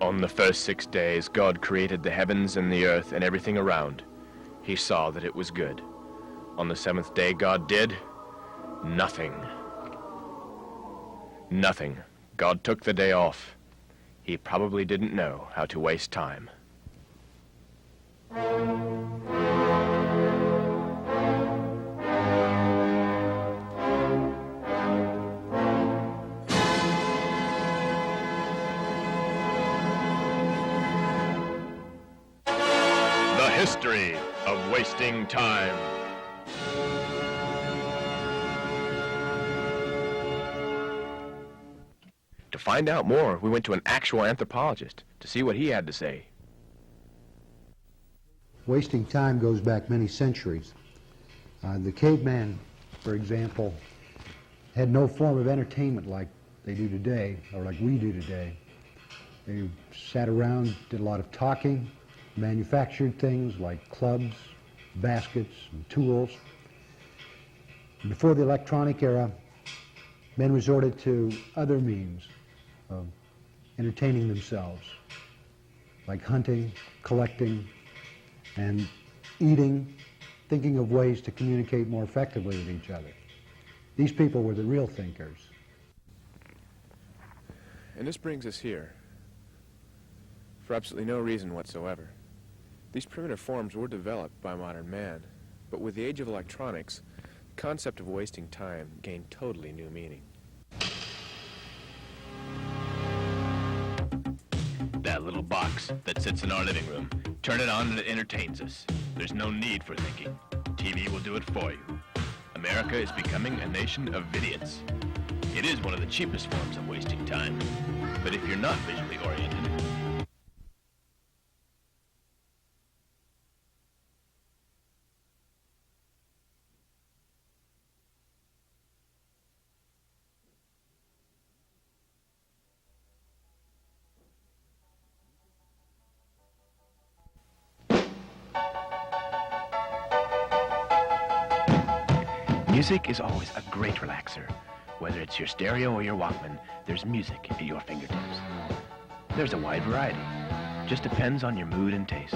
On the first 6 days, God created the heavens and the earth and everything around. He saw that it was good. On the seventh day, God did nothing. Nothing. God took the day off. He probably didn't know how to waste time. History of wasting time. To find out more, we went to an actual anthropologist to see what he had to say. Wasting time goes back many centuries. The caveman, for example, had no form of entertainment like they do today, or like we do today. They sat around, did a lot of talking, manufactured things like clubs, baskets, and tools. Before the electronic era, men resorted to other means of entertaining themselves, like hunting, collecting, and eating, thinking of ways to communicate more effectively with each other. These people were the real thinkers. And this brings us here, for absolutely no reason whatsoever. These primitive forms were developed by modern man, but with the age of electronics, the concept of wasting time gained totally new meaning. That little box that sits in our living room, turn it on and it entertains us. There's no need for thinking. TV will do it for you. America is becoming a nation of vidiots. It is one of the cheapest forms of wasting time, but if you're not visually oriented, music is always a great relaxer. Whether it's your stereo or your Walkman, there's music at your fingertips. There's a wide variety. Just depends on your mood and taste.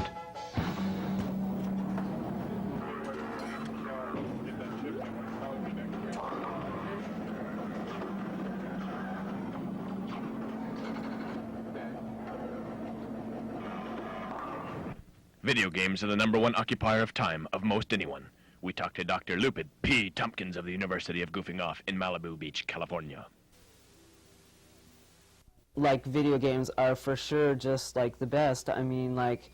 Video games are the #1 occupier of time of most anyone. We talked to Dr. Lupid P. Tompkins of the University of Goofing Off in Malibu Beach, California. Like, video games are for sure just, like, the best. I mean, like,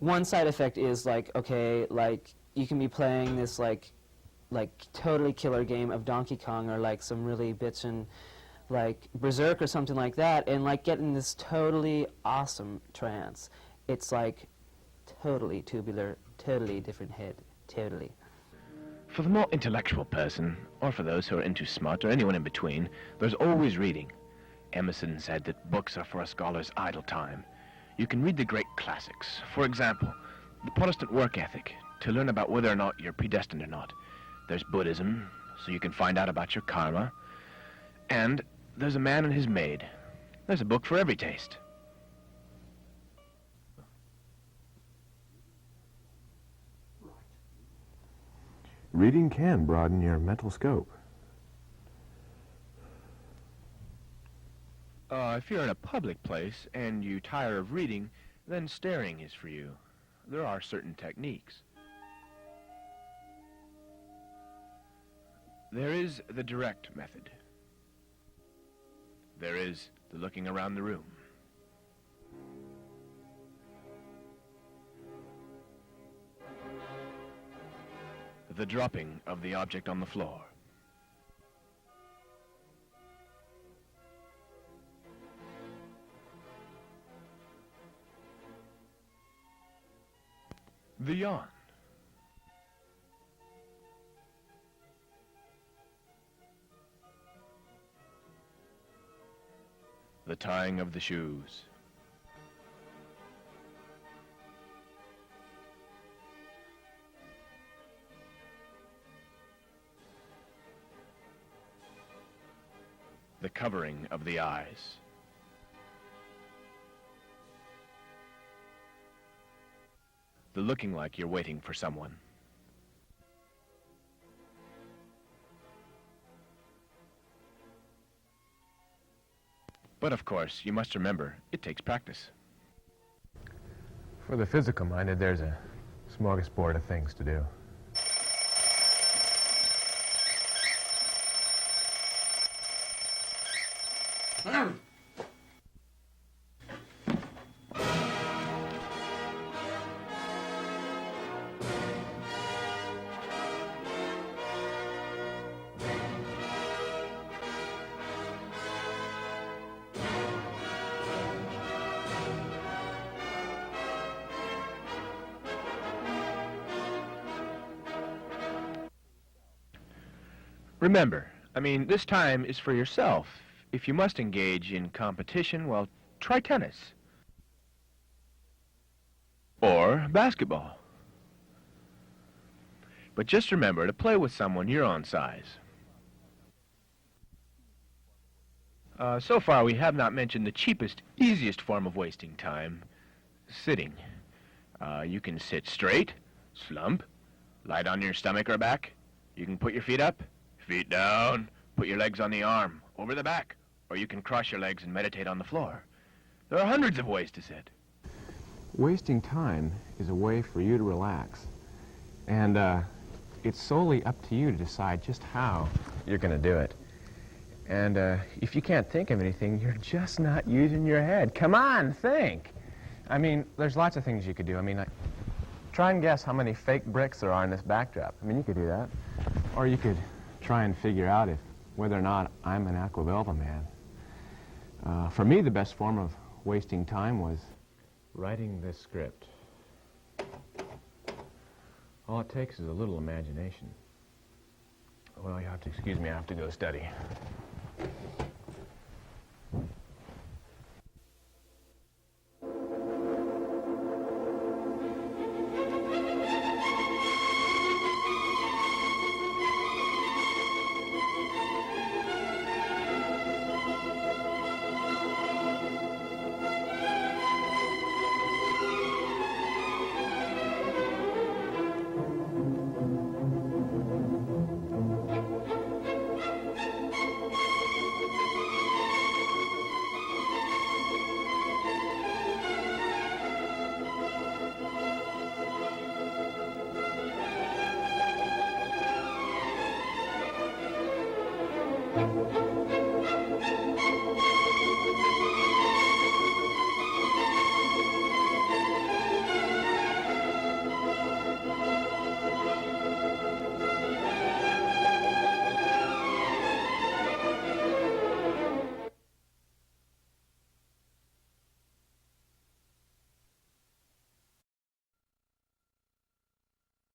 one side effect is, like, okay, like, you can be playing this, like totally killer game of Donkey Kong or, like, some really bitchin', like, Berserk or something like that, and, like, get in this totally awesome trance. It's, like, totally tubular, totally different head, totally. For the more intellectual person, or for those who are into smut, or anyone in between, there's always reading. Emerson said that books are for a scholar's idle time. You can read the great classics. For example, the Protestant work ethic, to learn about whether or not you're predestined or not. There's Buddhism, so you can find out about your karma. And there's A Man and His Maid. There's a book for every taste. Reading can broaden your mental scope. If you're in a public place and you tire of reading, then staring is for you. There are certain techniques. There is the direct method. There is the looking around the room. The dropping of the object on the floor. The yawn. The tying of the shoes. The covering of the eyes. to looking like you're waiting for someone. But of course, you must remember, it takes practice. For the physical-minded, there's a smorgasbord of things to do. Remember, this time is for yourself. If you must engage in competition, well, try tennis. Or basketball. But just remember to play with someone your own size. So far, we have not mentioned the cheapest, easiest form of wasting time, sitting. You can sit straight, slump, lie down on your stomach or back. You can put your feet up, feet down, put your legs on the arm, over the back, or you can cross your legs and meditate on the floor. There are hundreds of ways to sit. Wasting time is a way for you to relax. And it's solely up to you to decide just how you're going to do it. And if you can't think of anything, you're just not using your head. Come on, think. There's lots of things you could do. Try and guess how many fake bricks there are in this backdrop. You could do that. Or you could try and figure out whether or not I'm an Aquavelva man. For me, the best form of wasting time was writing this script. All it takes is a little imagination. Well, you have to excuse me, I have to go study.